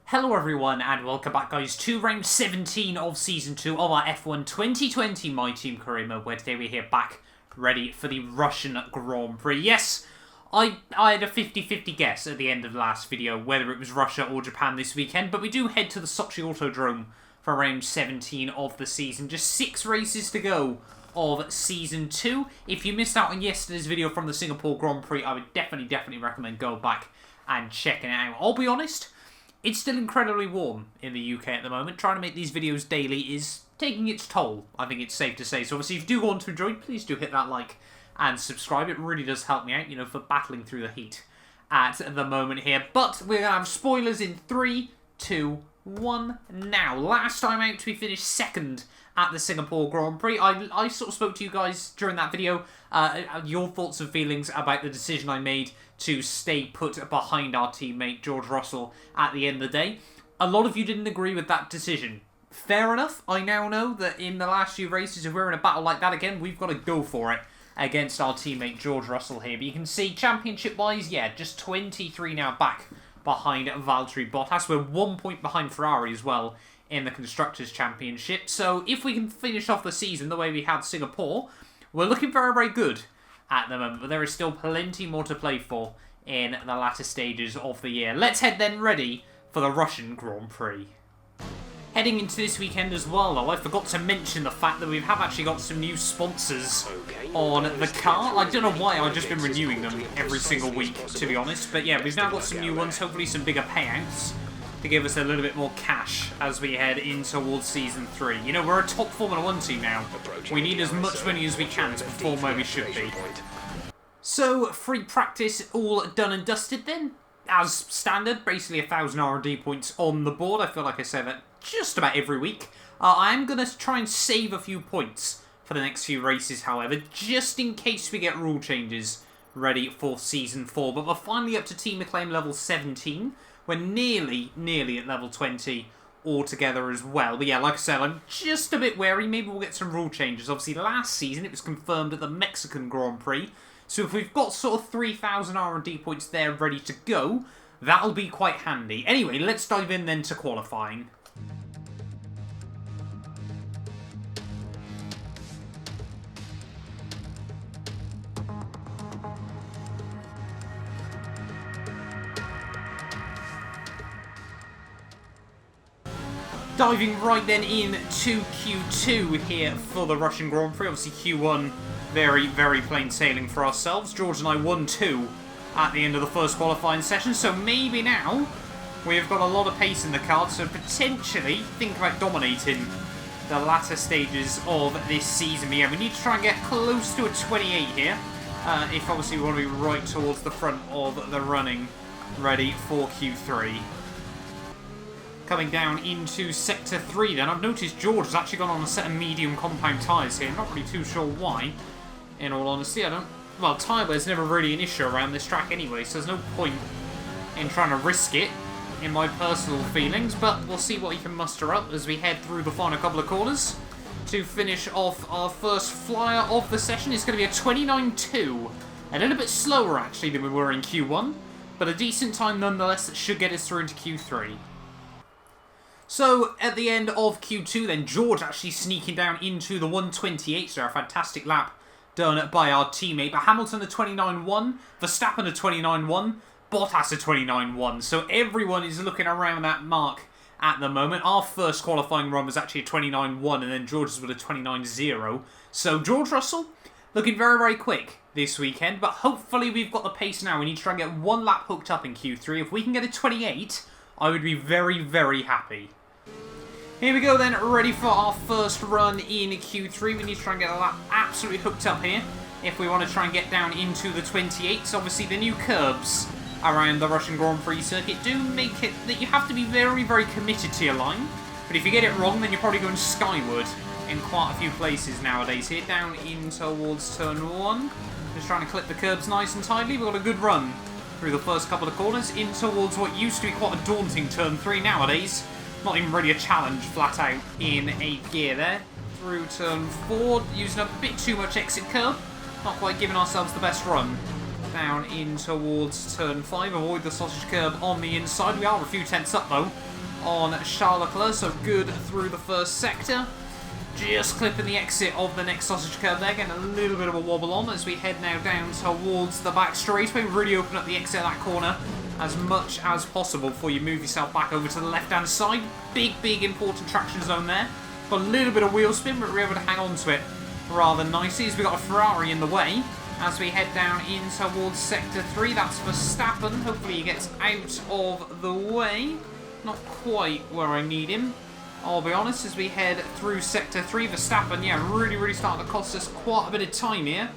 Hello everyone and welcome back guys to round 17 of season 2 of our F1 2020 My Team Career Mode, where today we're here back ready for the Russian Grand Prix. Yes, I had a 50-50 guess at the end of the last video whether it was Russia or Japan this weekend, but we do head to the Sochi Autodrome for round 17 of the season. Just 6 races to go of season 2. If you missed out on yesterday's video from the Singapore Grand Prix, I would definitely recommend going back and checking it out. I'll be honest, it's still incredibly warm in the UK at the moment. Trying to make these videos daily is taking its toll, I think it's safe to say. So obviously if you do want to enjoy, please do hit that like and subscribe. It really does help me out, you know, for battling through the heat at the moment here. But we're going to have spoilers in 3, 2, 1 now. Last time out we finished second at the Singapore Grand Prix. I sort of spoke to you guys during that video, your thoughts and feelings about the decision I made to stay put behind our teammate George Russell at the end of the day. A lot of you didn't agree with that decision. Fair enough. I now know that in the last few races, if we're in a battle like that again, we've got to go for it against our teammate George Russell here. But you can see, championship-wise, yeah, just 23 now back behind Valtteri Bottas. We're 1 point behind Ferrari as well in the Constructors' Championship. So if we can finish off the season the way we had Singapore, we're looking very good at the moment, but there is still plenty more to play for in the latter stages of the year. Let's head then ready for the Russian Grand Prix. Heading into this weekend as well, though, I forgot to mention the fact that we have actually got some new sponsors on the car. I don't know why, I've just been renewing them every single week, to be honest. But yeah, we've now got some new ones, hopefully some bigger payouts to give us a little bit more cash as we head in towards Season 3. You know, we're a top Formula 1 team now. We need as much money as we can to perform where we should be. So, free practice all done and dusted then. As standard, basically 1,000 R&D points on the board. I feel like I say that just about every week. I am going to try and save a few points for the next few races, however, just in case we get rule changes ready for Season 4. But we're finally up to Team Mclaren level 17. We're nearly at level 20 altogether as well. But yeah, like I said, I'm just a bit wary. Maybe we'll get some rule changes. Obviously, last season it was confirmed at the Mexican Grand Prix. So if we've got sort of 3,000 R&D points there ready to go, that'll be quite handy. Anyway, let's dive in then to qualifying. Diving right then in to Q2 here for the Russian Grand Prix. Obviously Q1, very plain sailing for ourselves. George and I won 2 at the end of the first qualifying session, so maybe now we've got a lot of pace in the card, so potentially think about dominating the latter stages of this season. But yeah, we need to try and get close to a 28 here, if obviously we want to be right towards the front of the running, ready for Q3. Coming down into Sector 3 then, I've noticed George has actually gone on a set of medium compound tyres here. I'm not really too sure why, in all honesty. Well, tyre wear is never really an issue around this track anyway, so there's no point in trying to risk it, in my personal feelings. But we'll see what he can muster up as we head through the final couple of corners to finish off our first flyer of the session. It's going to be a 29.2. A little bit slower, actually, than we were in Q1, but a decent time nonetheless that should get us through into Q3. So, at the end of Q2 then, George actually sneaking down into the 128, so a fantastic lap done by our teammate. But Hamilton a 29.1, Verstappen a 29.1, Bottas a 29.1. So everyone is looking around that mark at the moment. Our first qualifying run was actually a 29.1, and then George's with a 29.0. So George Russell looking very quick this weekend, but hopefully we've got the pace now. We need to try and get 1 lap hooked up in Q3. If we can get a 28, I would be very happy. Here we go then, ready for our first run in Q3. We need to try and get a lap absolutely hooked up here if we want to try and get down into the 28s. Obviously the new curbs around the Russian Grand Prix circuit do make it that you have to be very committed to your line. But if you get it wrong, then you're probably going skyward in quite a few places nowadays. Here, down in towards turn 1. Just trying to clip the curbs nice and tidily. We've got a good run through the first couple of corners in towards what used to be quite a daunting turn 3 nowadays. Not even really a challenge, flat out in 8th gear there. Through turn 4, using a bit too much exit curb. Not quite giving ourselves the best run. Down in towards turn 5, avoid the sausage curb on the inside. We are a few tenths up though on Charles Leclerc, so good through the first sector. Just clipping the exit of the next sausage curb there, getting a little bit of a wobble on as we head now down towards the back straightaway. Really open up the exit of that corner as much as possible before you move yourself back over to the left-hand side. Big important traction zone there. Got a little bit of wheel spin, but we're able to hang on to it rather nicely as we got a Ferrari in the way. As we head down in towards Sector 3, that's Verstappen. Hopefully he gets out of the way. Not quite where I need him, I'll be honest, as we head through Sector 3. Verstappen, yeah, really starting to cost us quite a bit of time here,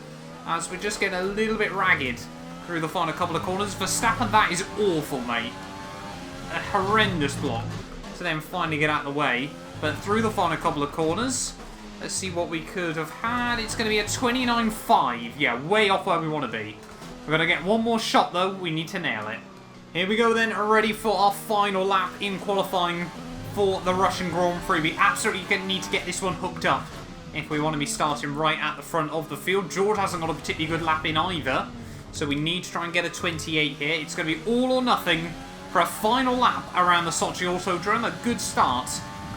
as we're just getting a little bit ragged through the final couple of corners. Verstappen, that is awful, mate. A horrendous block to then finally get out of the way. But through the final couple of corners, let's see what we could have had. It's going to be a 29.5. Yeah, way off where we want to be. We're going to get one more shot, though. We need to nail it. Here we go, then, ready for our final lap in qualifying for the Russian Grand Prix. We absolutely need to get this one hooked up if we want to be starting right at the front of the field. George hasn't got a particularly good lap in either, so we need to try and get a 28 here. It's going to be all or nothing for a final lap around the Sochi Autodrome. A good start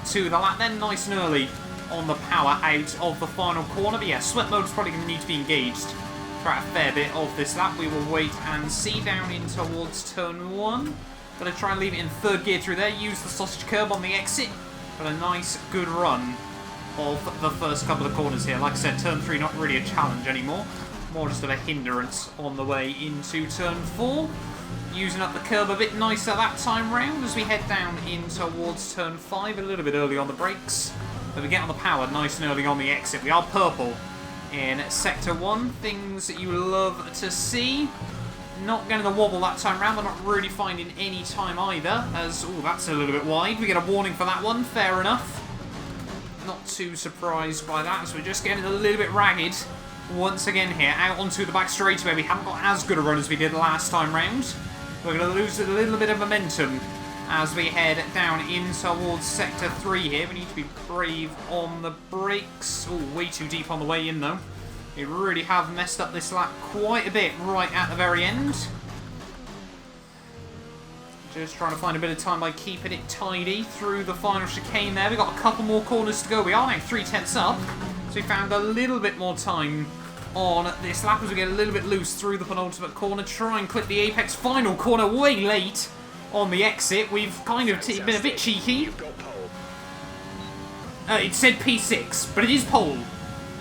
to the lap then, nice and early on the power out of the final corner. But yeah, sweat mode is probably going to need to be engaged throughout a fair bit of this lap. We will wait and see down in towards turn 1. Going to try and leave it in third gear through there. Use the sausage curb on the exit. But a nice, good run of the first couple of corners here. Like I said, turn 3 not really a challenge anymore. More just of a hindrance on the way into turn 4. Using up the curb a bit nicer that time round as we head down in towards turn 5. A little bit early on the brakes. But we get on the power nice and early on the exit. We are purple in Sector 1. Things that you love to see. Not getting the wobble that time round. They're not really finding any time either. As, oh, that's a little bit wide. We get a warning for that one. Fair enough. Not too surprised by that. So we're just getting a little bit ragged once again here. Out onto the back straightaway. We haven't got as good a run as we did last time round. We're going to lose a little bit of momentum as we head down in towards Sector 3 here. We need to be brave on the brakes. Oh, way too deep on the way in, though. We really have messed up this lap quite a bit right at the very end. Just trying to find a bit of time by keeping it tidy through the final chicane there. We've got a couple more corners to go. We are now 3/10 up. So we found a little bit more time on this lap as we get a little bit loose through the penultimate corner. Try and clip the apex. Final corner way late on the exit. We've kind of been a bit cheeky. It said P6, but it is pole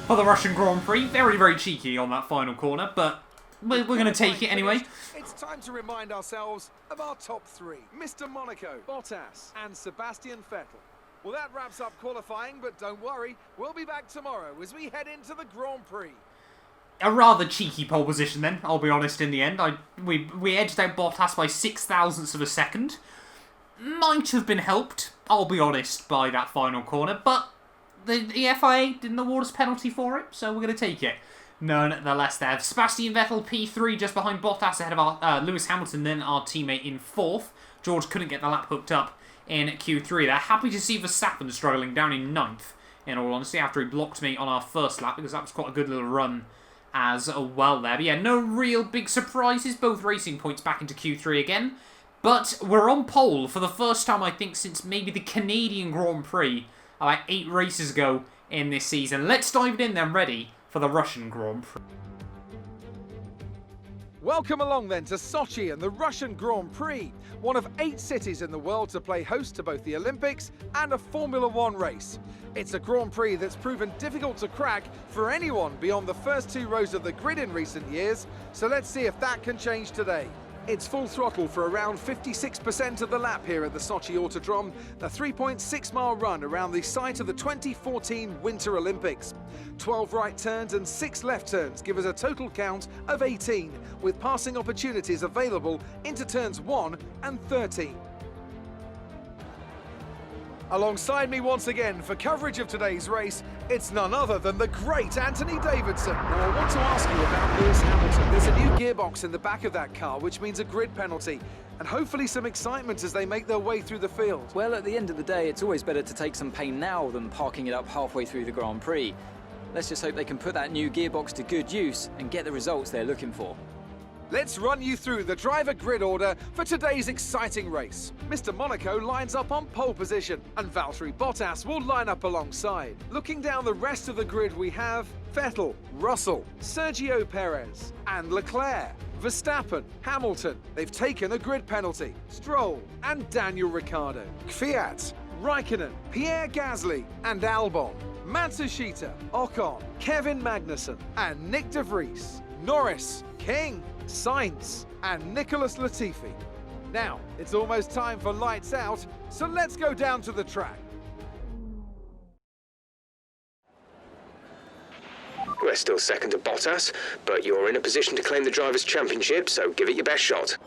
for the Russian Grand Prix. Very cheeky on that final corner, but we're going to take it anyway. It's time to remind ourselves of our top 3. Mr. Monaco, Bottas and Sebastian Vettel. Well, that wraps up qualifying, but don't worry, we'll be back tomorrow as we head into the Grand Prix. A rather cheeky pole position then, I'll be honest, in the end. We edged out Bottas by 0.06 of a second. Might have been helped, I'll be honest, by that final corner, but the FIA didn't award us penalty for it, so we're going to take it. Nonetheless there. Sebastian Vettel P3 just behind Bottas ahead of our Lewis Hamilton, then our teammate in 4th. George couldn't get the lap hooked up in Q3 there. Happy to see Verstappen struggling down in 9th, in all honesty, after he blocked me on our first lap, because that was quite a good little run as well there. But yeah, no real big surprises. Both racing points back into Q3 again. But we're on pole for the first time, I think, since maybe the Canadian Grand Prix about 8 races ago in this season. Let's dive in then, ready for the Russian Grand Prix. Welcome along then to Sochi and the Russian Grand Prix, one of 8 cities in the world to play host to both the Olympics and a Formula 1 race. It's a Grand Prix that's proven difficult to crack for anyone beyond the first 2 rows of the grid in recent years, so let's see if that can change today. It's full throttle for around 56% of the lap here at the Sochi Autodrome, a 3.6-mile run around the site of the 2014 Winter Olympics. 12 right turns and 6 left turns give us a total count of 18, with passing opportunities available into turns 1 and 13. Alongside me once again for coverage of today's race, it's none other than the great Anthony Davidson. Now I want to ask you about Lewis Hamilton. There's a new gearbox in the back of that car, which means a grid penalty, and hopefully some excitement as they make their way through the field. Well, at the end of the day, it's always better to take some pain now than parking it up halfway through the Grand Prix. Let's just hope they can put that new gearbox to good use and get the results they're looking for. Let's run you through the driver grid order for today's exciting race. Mr. Monaco lines up on pole position, and Valtteri Bottas will line up alongside. Looking down the rest of the grid, we have Vettel, Russell, Sergio Perez, and Leclerc. Verstappen, Hamilton, they've taken a grid penalty. Stroll and Daniel Ricciardo. Kvyat, Raikkonen, Pierre Gasly, and Albon. Matsushita, Ocon, Kevin Magnussen, and Nick de Vries. Norris, King, Sainz, and Nicholas Latifi. Now, it's almost time for lights out, so let's go down to the track. We're still second to Bottas, but you're in a position to claim the Drivers' Championship, so give it your best shot.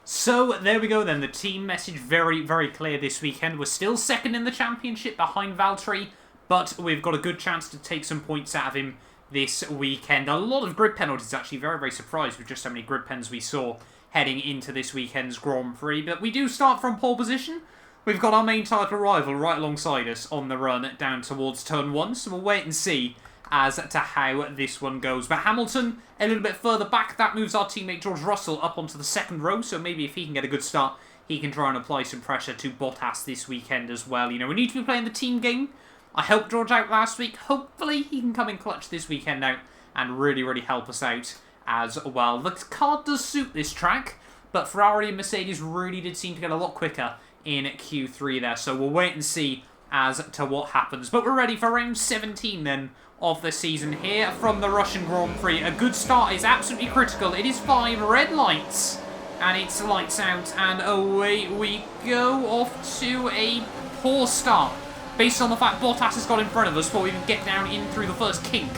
So, there we go then. The team message very, very clear this weekend. We're still second in the championship behind Valtteri, but we've got a good chance to take some points out of him this weekend. A lot of grid penalties, actually. Very, very surprised with just how many grid pens we saw heading into this weekend's Grand Prix. But we do start from pole position. We've got our main title rival right alongside us on the run down towards turn 1, so we'll wait and see as to how this one goes. But Hamilton, a little bit further back, that moves our teammate George Russell up onto the second row, so maybe if he can get a good start, he can try and apply some pressure to Bottas this weekend as well. You know, we need to be playing the team game. I helped George out last week. Hopefully he can come in clutch this weekend out and really, really help us out as well. The car does suit this track, but Ferrari and Mercedes really did seem to get a lot quicker in Q3 there, so we'll wait and see as to what happens. But we're ready for round 17 then of the season here from the Russian Grand Prix. A good start is absolutely critical. It is 5 red lights, and it's lights out, and away we go, off to a poor start. Based on the fact Bottas has got in front of us before we even get down in through the first kink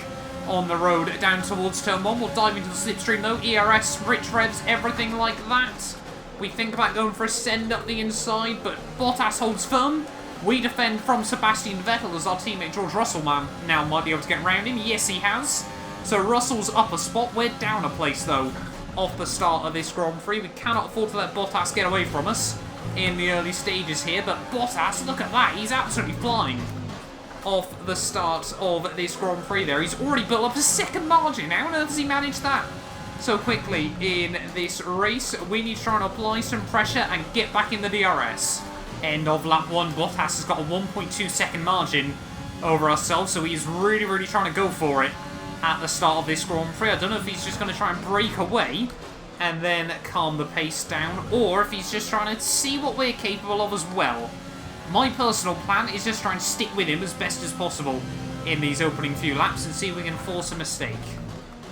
on the road down towards turn 1. We'll dive into the slipstream though. ERS, rich revs, everything like that. We think about going for a send up the inside, but Bottas holds firm. We defend from Sebastian Vettel as our teammate George Russell now might be able to get around him. Yes, he has. So Russell's up a spot. We're down a place, though, off the start of this Grand Prix. We cannot afford to let Bottas get away from us in the early stages here. But Bottas, look at that. He's absolutely flying off the start of this Grand Prix there. He's already built up a second margin. How on earth has he managed that so quickly in this race? We need to try and apply some pressure and get back in the DRS. End of lap 1, Bottas has got a 1.2 second margin over ourselves, so he's really, really trying to go for it at the start of this Grand Prix. I don't know if he's just going to try and break away and then calm the pace down, or if he's just trying to see what we're capable of as well. My personal plan is just try and stick with him as best as possible in these opening few laps and see if we can force a mistake.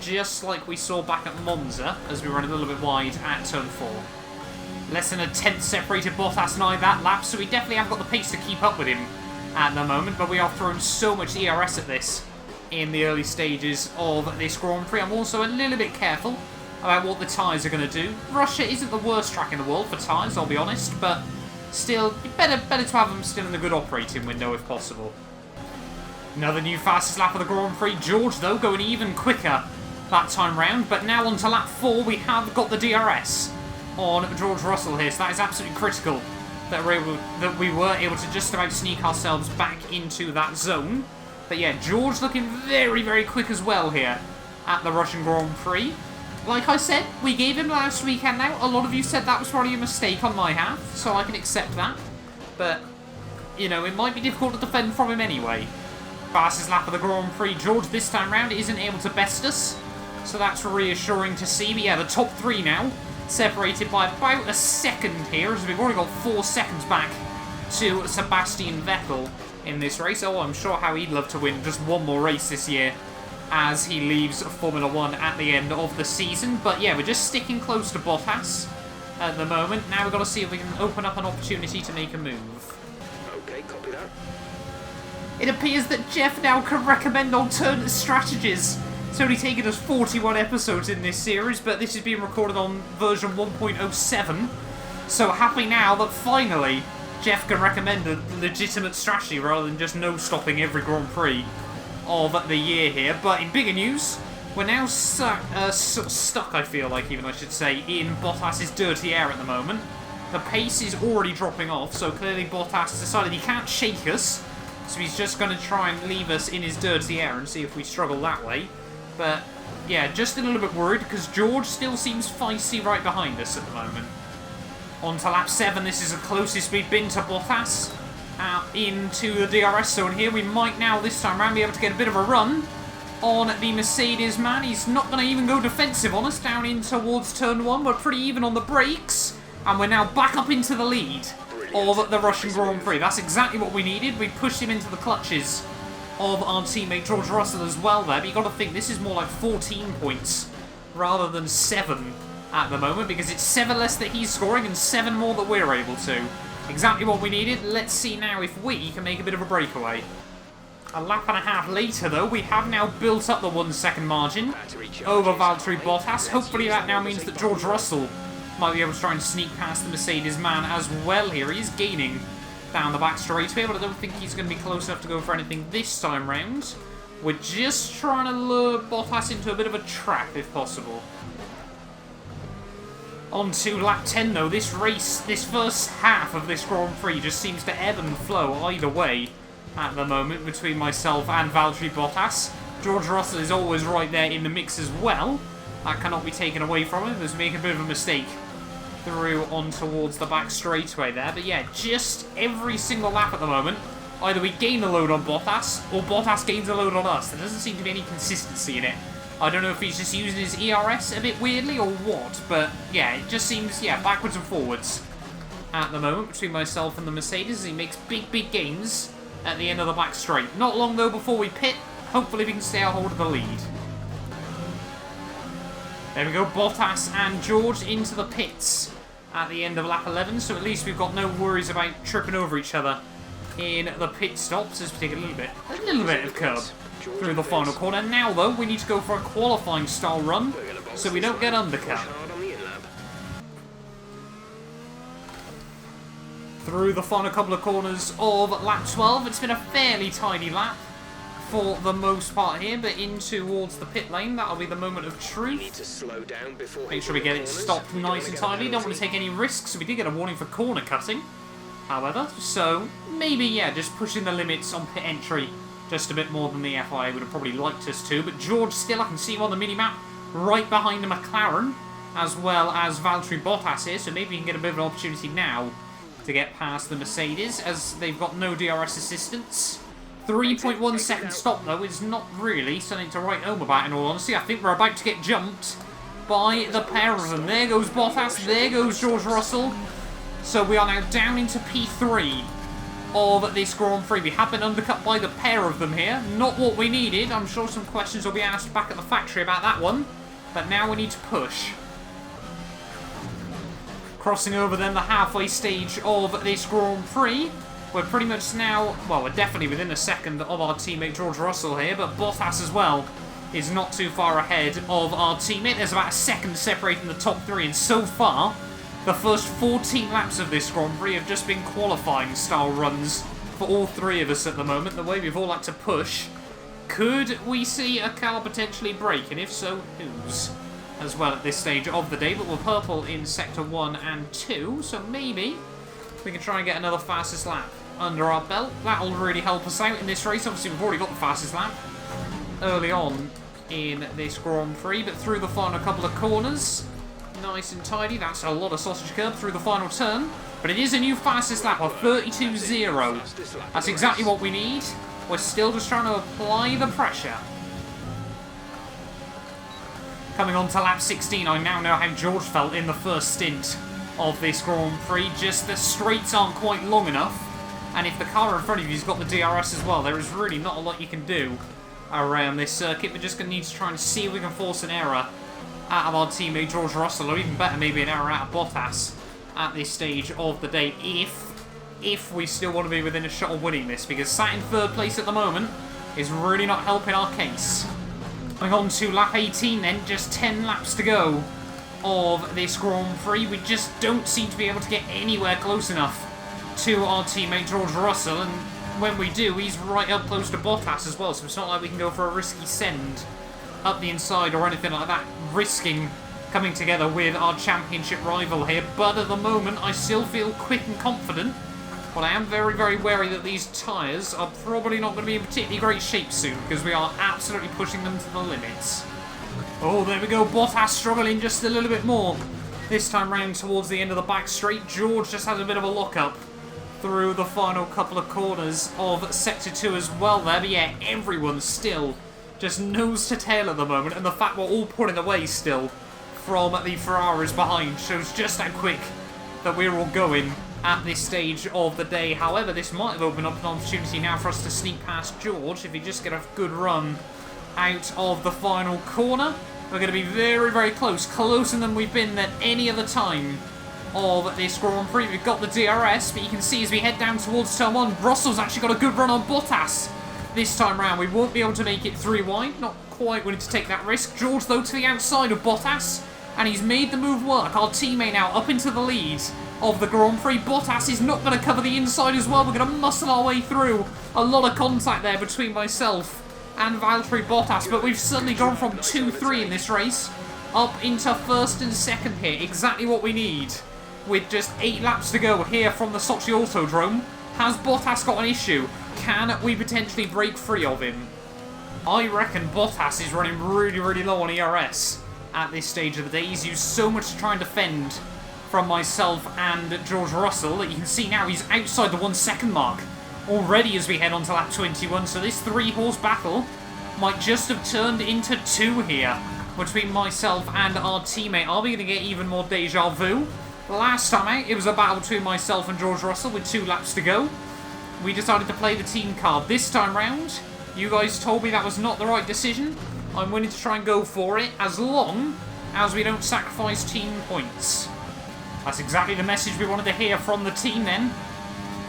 Just like we saw back at Monza as we run a little bit wide at turn 4. Less than a tenth separated Bottas and I that lap, so we definitely have got the pace to keep up with him at the moment, but we are throwing so much ERS at this in the early stages of this Grand Prix. I'm also a little bit careful about what the tyres are going to do. Russia isn't the worst track in the world for tyres, I'll be honest, but still, better to have them still in the good operating window if possible. Another new fastest lap of the Grand Prix. George, though, going even quicker that time round, but now on to lap 4, we have got the DRS on George Russell here, so that is absolutely critical that we were able to just about sneak ourselves back into that zone. But yeah, George looking very, very quick as well here at the Russian Grand Prix. Like I said, we gave him last weekend now. A lot of you said that was probably a mistake on my half, so I can accept that. But, you know, it might be difficult to defend from him anyway. Fastest lap of the Grand Prix. George this time round isn't able to best us, so that's reassuring to see. But yeah, the top 3 now, separated by about a second here, as we've already got 4 seconds back to Sebastian Vettel in this race. Oh, I'm sure how he'd love to win just one more race this year as he leaves Formula 1 at the end of the season. But yeah, we're just sticking close to Bottas at the moment. Now we've got to see if we can open up an opportunity to make a move. Okay, copy that. It appears that Jeff now can recommend alternate strategies. It's only taken us 41 episodes in this series, but this is being recorded on version 1.07. So happy now that finally Jeff can recommend a legitimate strategy rather than just no-stopping every Grand Prix of the year here. But in bigger news, we're now stuck, I feel like, even I should say, in Bottas's dirty air at the moment. The pace is already dropping off, so clearly Bottas decided he can't shake us, so he's just going to try and leave us in his dirty air and see if we struggle that way. But, yeah, just a little bit worried because George still seems feisty right behind us at the moment. On to lap 7, this is the closest we've been to Bottas. Into the DRS zone here. We might now, this time around, be able to get a bit of a run on the Mercedes man. He's not going to even go defensive on us down in towards turn 1. We're pretty even on the brakes. And we're now back up into the lead of the Russian Grand Prix. That's exactly what we needed. We pushed him into the clutches of our teammate George Russell as well there. But you've got to think this is more like 14 points rather than 7 at the moment, because it's 7 less that he's scoring and 7 more that we're able to. Exactly what we needed. Let's see now if we can make a bit of a breakaway. A lap and a half later, though, we have now built up the 1 second margin over Valtteri Bottas. Hopefully that now means that George Russell might be able to try and sneak past the Mercedes man as well here. He's gaining down the back straightaway, but I don't think he's going to be close enough to go for anything this time round. We're just trying to lure Bottas into a bit of a trap, if possible. On to lap 10, though. This race, this first half of this Grand Prix just seems to ebb and flow either way at the moment between myself and Valtteri Bottas. George Russell is always right there in the mix as well. That cannot be taken away from him. He's making a bit of a mistake through on towards the back straightaway there. But yeah, just every single lap at the moment, either we gain a load on Bottas or Bottas gains a load on us. There doesn't seem to be any consistency in it. I don't know if he's just using his ERS a bit weirdly or what, but yeah, it just seems, yeah, backwards and forwards at the moment between myself and the Mercedes as he makes big gains at the end of the back straight. Not long, though, before we pit. Hopefully we can stay a hold of the lead. There we go, Bottas and George into the pits at the end of lap 11, so at least we've got no worries about tripping over each other in the pit stops as we take a little bit of curb through the final corner. Now, though, we need to go for a qualifying style run so we don't get undercut. Through the final couple of corners of lap 12, it's been a fairly tidy lap for the most part here, but in towards the pit lane, that'll be the moment of truth. Make sure we get it stopped nice and tidy. Don't want to take any risks. We did get a warning for corner cutting, however, so maybe, yeah, just pushing the limits on pit entry just a bit more than the FIA would have probably liked us to. But George still, I can see him on the mini-map, right behind the Mclaren, as well as Valtteri Bottas here, so maybe we can get a bit of an opportunity now to get past the Mercedes, as they've got no DRS assistance. 3.1 second stop, though, is not really something to write home about, in all honesty. I think we're about to get jumped by the pair of them. There goes Bottas, there goes George Russell. So we are now down into P3 of this Grand Prix. We have been undercut by the pair of them here. Not what we needed. I'm sure some questions will be asked back at the factory about that one. But now we need to push. Crossing over then the halfway stage of this Grand Prix. We're pretty much now, well, we're definitely within a second of our teammate George Russell here, but Bottas as well is not too far ahead of our teammate. There's about a second separating the top 3, and so far, the first 14 laps of this Grand Prix have just been qualifying style runs for all 3 of us at the moment, the way we've all had to push. Could we see a car potentially break, and if so, whose? As well at this stage of the day, but we're purple in Sector 1 and 2, so maybe we can try and get another fastest lap under our belt. That'll really help us out in this race. Obviously, we've already got the fastest lap early on in this Grand Prix, but through the final couple of corners, nice and tidy. That's a lot of sausage curb through the final turn, but it is a new fastest lap of 32.0. That's exactly what we need. We're still just trying to apply the pressure. Coming on to lap 16, I now know how George felt in the first stint of this Grand Prix. Just the straights aren't quite long enough, and if the car in front of you's got the DRS as well, there is really not a lot you can do around this circuit. We're just going to need to try and see if we can force an error out of our teammate George Russell, or even better, maybe an error out of Bottas at this stage of the day, if we still want to be within a shot of winning this, because sat in 3rd place at the moment is really not helping our case. Going on to lap 18 then, just 10 laps to go of this Grand Prix. We just don't seem to be able to get anywhere close enough to our teammate George Russell, and when we do, he's right up close to Bottas as well, so it's not like we can go for a risky send up the inside or anything like that, risking coming together with our championship rival here. But at the moment, I still feel quick and confident But I am very, very wary that these tyres are probably not going to be in particularly great shape soon, because we are absolutely pushing them to the limits. Oh, there we go. Bottas struggling just a little bit more. This time round towards the end of the back straight. George just has a bit of a lock-up through the final couple of corners of Sector 2 as well there. But yeah, everyone's still just nose to tail at the moment. And the fact we're all pulling away still from the Ferraris behind shows just how quick that we're all going at this stage of the day. However, this might have opened up an opportunity now for us to sneak past George if he just get a good run out of the final corner. We're going to be very, very close. Closer than we've been at any other time of this Grand Prix. We've got the DRS, but you can see as we head down towards turn 1, Russell's actually got a good run on Bottas this time round. We won't be able to make it 3 wide. Not quite willing to take that risk. George, though, to the outside of Bottas, and he's made the move work. Our teammate now up into the lead of the Grand Prix. Bottas is not going to cover the inside as well. We're going to muscle our way through. A lot of contact there between myself and Valtteri Bottas, but we've suddenly gone from 2-3 in this race up into first and second here. Exactly what we need with just 8 laps to go here from the Sochi Autodrome. Has Bottas got an issue? Can we potentially break free of him? I reckon Bottas is running really, really low on ERS at this stage of the day. He's used so much to try and defend from myself and George Russell that you can see now he's outside the 1 second mark already as we head on to lap 21. So this 3-horse battle might just have turned into 2 here between myself and our teammate. Are we going to get even more deja vu? Last time out, it was a battle between myself and George Russell with 2 laps to go. We decided to play the team card. This time round, you guys told me that was not the right decision. I'm willing to try and go for it as long as we don't sacrifice team points. That's exactly the message we wanted to hear from the team then.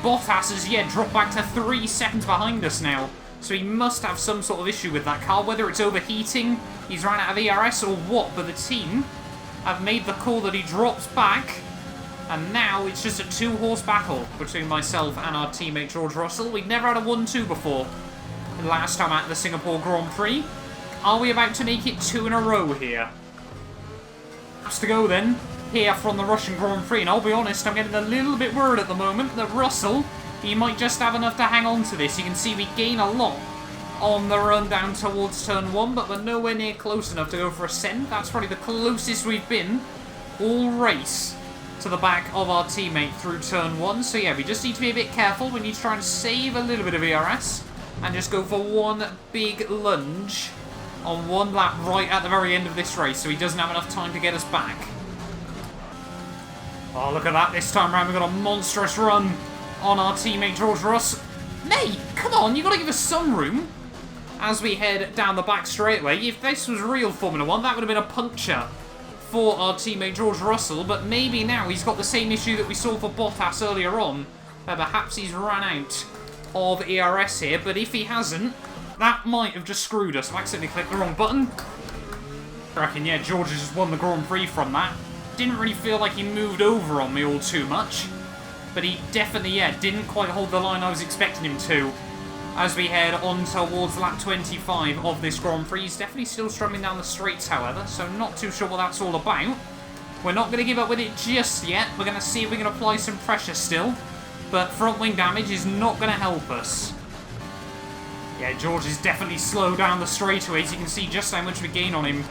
Bottas has yet dropped back to 3 seconds behind us now. So he must have some sort of issue with that car, whether it's overheating, he's ran out of ERS or what, but the team have made the call that he drops back, and now it's just a 2-horse battle between myself and our teammate George Russell. We've never had a 1-2 before. The last time at the Singapore Grand Prix. Are we about to make it 2 in a row here? Has to go then, here from the Russian Grand Prix, and I'll be honest, I'm getting a little bit worried at the moment that Russell, he might just have enough to hang on to this. You can see we gain a lot on the run down towards turn 1, but we're nowhere near close enough to go for a send. That's probably the closest we've been all race to the back of our teammate through turn 1. So yeah, we just need to be a bit careful. We need to try and save a little bit of ERS and just go for one big lunge on 1 lap right at the very end of this race, so he doesn't have enough time to get us back. Oh, look at that. This time around, we've got a monstrous run on our teammate George Russell. Mate, come on, you've got to give us some room as we head down the back straightaway. If this was real Formula 1, that would have been a puncture for our teammate George Russell, but maybe now he's got the same issue that we saw for Bottas earlier on, where perhaps he's run out of ERS here, but if he hasn't, that might have just screwed us. I've accidentally clicked the wrong button. I reckon, yeah, George has just won the Grand Prix from that. Didn't really feel like he moved over on me all too much, but he definitely, yeah, didn't quite hold the line I was expecting him to as we head on towards lap 25 of this Grand Prix. He's definitely still struggling down the straights, however, so not too sure what that's all about. We're not going to give up with it just yet. We're going to see if we can apply some pressure still, but front wing damage is not going to help us. Yeah, George is definitely slow down the straightaways. You can see just how much we gain on him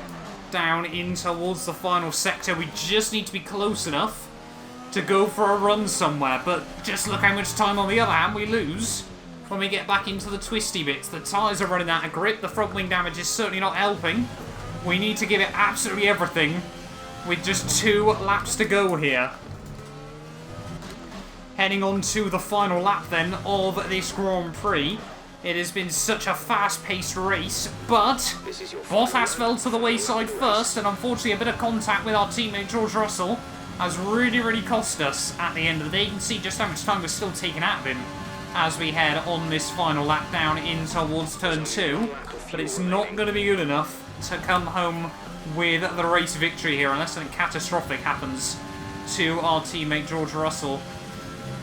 down in towards the final sector. We just need to be close enough to go for a run somewhere, but just look how much time on the other hand we lose when we get back into the twisty bits. The tyres are running out of grip. The front wing damage is certainly not helping. We need to give it absolutely everything with just 2 laps to go here. Heading on to the final lap then of this Grand Prix. It has been such a fast-paced race, but Bottas fell to the wayside first, and unfortunately a bit of contact with our teammate George Russell has really, really cost us at the end of the day. You can see just how much time we're still taking out of him as we head on this final lap down in towards turn 2, but it's not going to be good enough to come home with the race victory here unless something catastrophic happens to our teammate George Russell.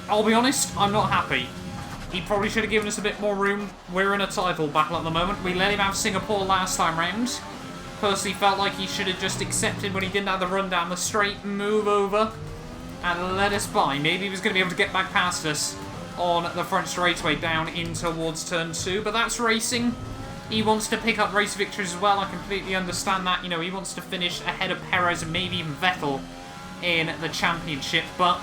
I'll be honest, I'm not happy. He probably should have given us a bit more room. We're in a title battle at the moment. We let him have Singapore last time round. Personally felt like he should have just accepted when he didn't have the run down the straight, move over, and let us by. Maybe he was going to be able to get back past us on the front straightaway down in towards turn 2. But that's racing. He wants to pick up race victories as well. I completely understand that. You know, he wants to finish ahead of Perez and maybe even Vettel in the championship. But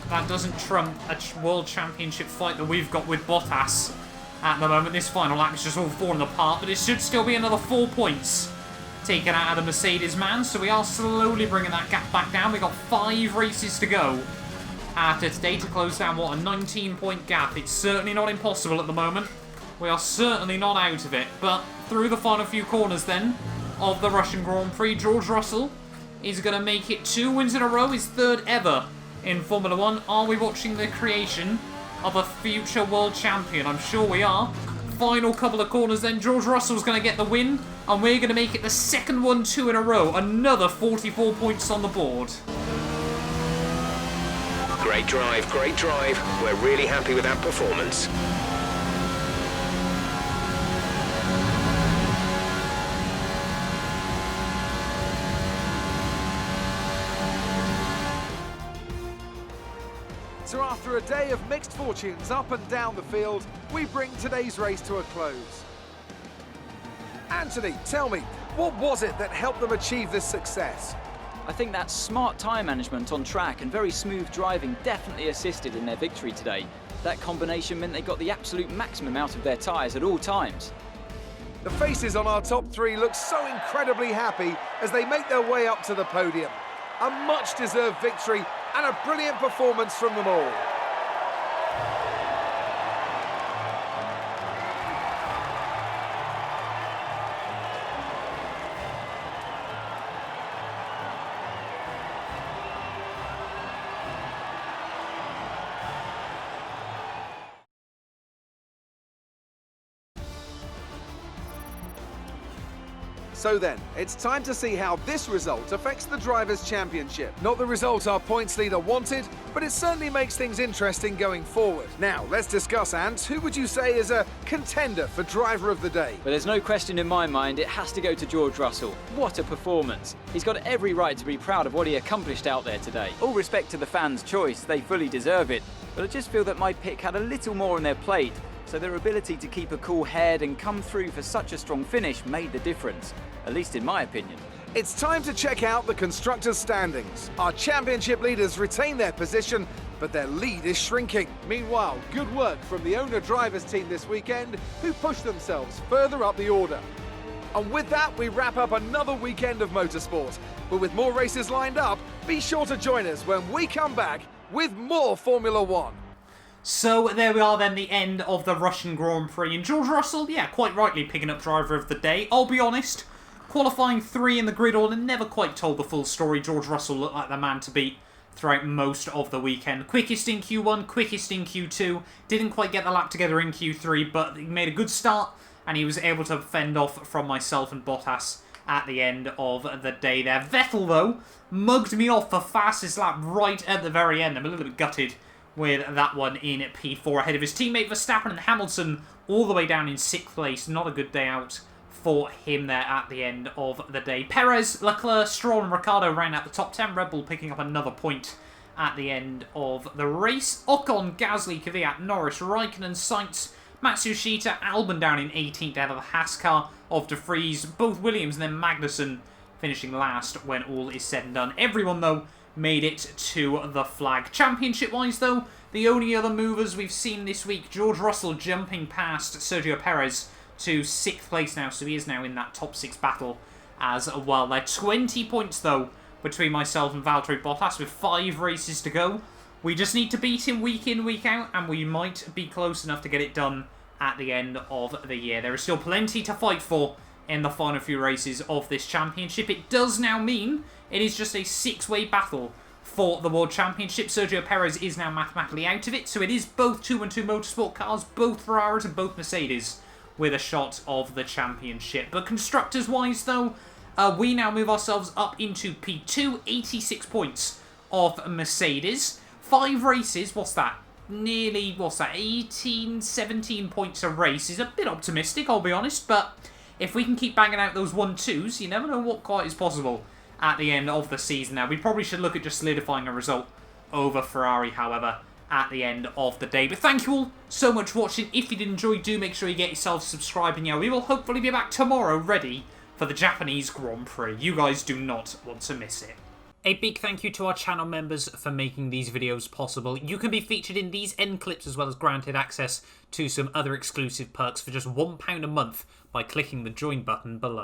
that doesn't trump a world championship fight that we've got with Bottas at the moment. This final lap is just all falling apart. But it should still be another 4 points taken out of the Mercedes man. So we are slowly bringing that gap back down. We've got 5 races to go after today to close down, what, a 19-point gap. It's certainly not impossible at the moment. We are certainly not out of it. But through the final few corners then of the Russian Grand Prix, George Russell is going to make it 2 wins in a row, his 3rd ever in Formula 1. Are we watching the creation of a future world champion? I'm sure we are. Final couple of corners then, George Russell's going to get the win, and we're going to make it the 2nd 1-2 in a row. Another 44 points on the board. Great drive, great drive. We're really happy with that performance. So after a day of mixed fortunes up and down the field, we bring today's race to a close. Anthony, tell me, what was it that helped them achieve this success? I think that smart tyre management on track and very smooth driving definitely assisted in their victory today. That combination meant they got the absolute maximum out of their tyres at all times. The faces on our top 3 look so incredibly happy as they make their way up to the podium. A much-deserved victory and a brilliant performance from them all. So then, it's time to see how this result affects the Drivers' Championship. Not the result our points leader wanted, but it certainly makes things interesting going forward. Now, let's discuss, Ant. Who would you say is a contender for Driver of the Day? But there's no question in my mind, it has to go to George Russell. What a performance. He's got every right to be proud of what he accomplished out there today. All respect to the fans' choice, they fully deserve it. But I just feel that my pick had a little more on their plate, so their ability to keep a cool head and come through for such a strong finish made the difference, at least in my opinion. It's time to check out the Constructors' standings. Our championship leaders retain their position, but their lead is shrinking. Meanwhile, good work from the owner drivers team this weekend, who pushed themselves further up the order. And with that, we wrap up another weekend of motorsport. But with more races lined up, be sure to join us when we come back with more Formula 1. So there we are then, the end of the Russian Grand Prix. And George Russell, yeah, quite rightly picking up Driver of the Day. I'll be honest, qualifying 3 in the grid order never quite told the full story. George Russell looked like the man to beat throughout most of the weekend. Quickest in Q1, quickest in Q2. Didn't quite get the lap together in Q3, but he made a good start, and he was able to fend off from myself and Bottas at the end of the day there. Vettel, though, mugged me off for fastest lap right at the very end. I'm a little bit gutted with that one in P4 ahead of his teammate Verstappen, and Hamilton all the way down in 6th place. Not a good day out for him there at the end of the day. Perez, Leclerc, Stroll and Ricciardo ran out the top 10. Red Bull picking up another point at the end of the race. Ocon, Gasly, Kvyat, Norris, Raikkonen, Sainz, Matsushita, Albon down in 18th ahead of the Haas car of De Vries, both Williams and then Magnussen finishing last when all is said and done. Everyone, though, made it to the flag. Championship-wise, though, the only other movers we've seen this week, George Russell jumping past Sergio Perez to 6th place now, so he is now in that top 6 battle as well. There are 20 points, though, between myself and Valtteri Bottas with 5 races to go. We just need to beat him week in, week out, and we might be close enough to get it done at the end of the year. There is still plenty to fight for in the final few races of this championship. It does now mean it is just a 6-way battle for the World Championship. Sergio Perez is now mathematically out of it, so it is both 2-2 Motorsport cars, both Ferraris and both Mercedes with a shot of the championship. But constructors-wise, though, we now move ourselves up into P2, 86 points of Mercedes. 5 races, what's that? Nearly, 18, 17 points a race is a bit optimistic, I'll be honest, but if we can keep banging out those 1-2s, you never know what quite is possible at the end of the season. Now, we probably should look at just solidifying a result over Ferrari, however, at the end of the day. But thank you all so much for watching. If you did enjoy, do make sure you get yourself subscribed. And yeah, we will hopefully be back tomorrow ready for the Japanese Grand Prix. You guys do not want to miss it. A big thank you to our channel members for making these videos possible. You can be featured in these end clips as well as granted access to some other exclusive perks for just £1 a month by clicking the join button below.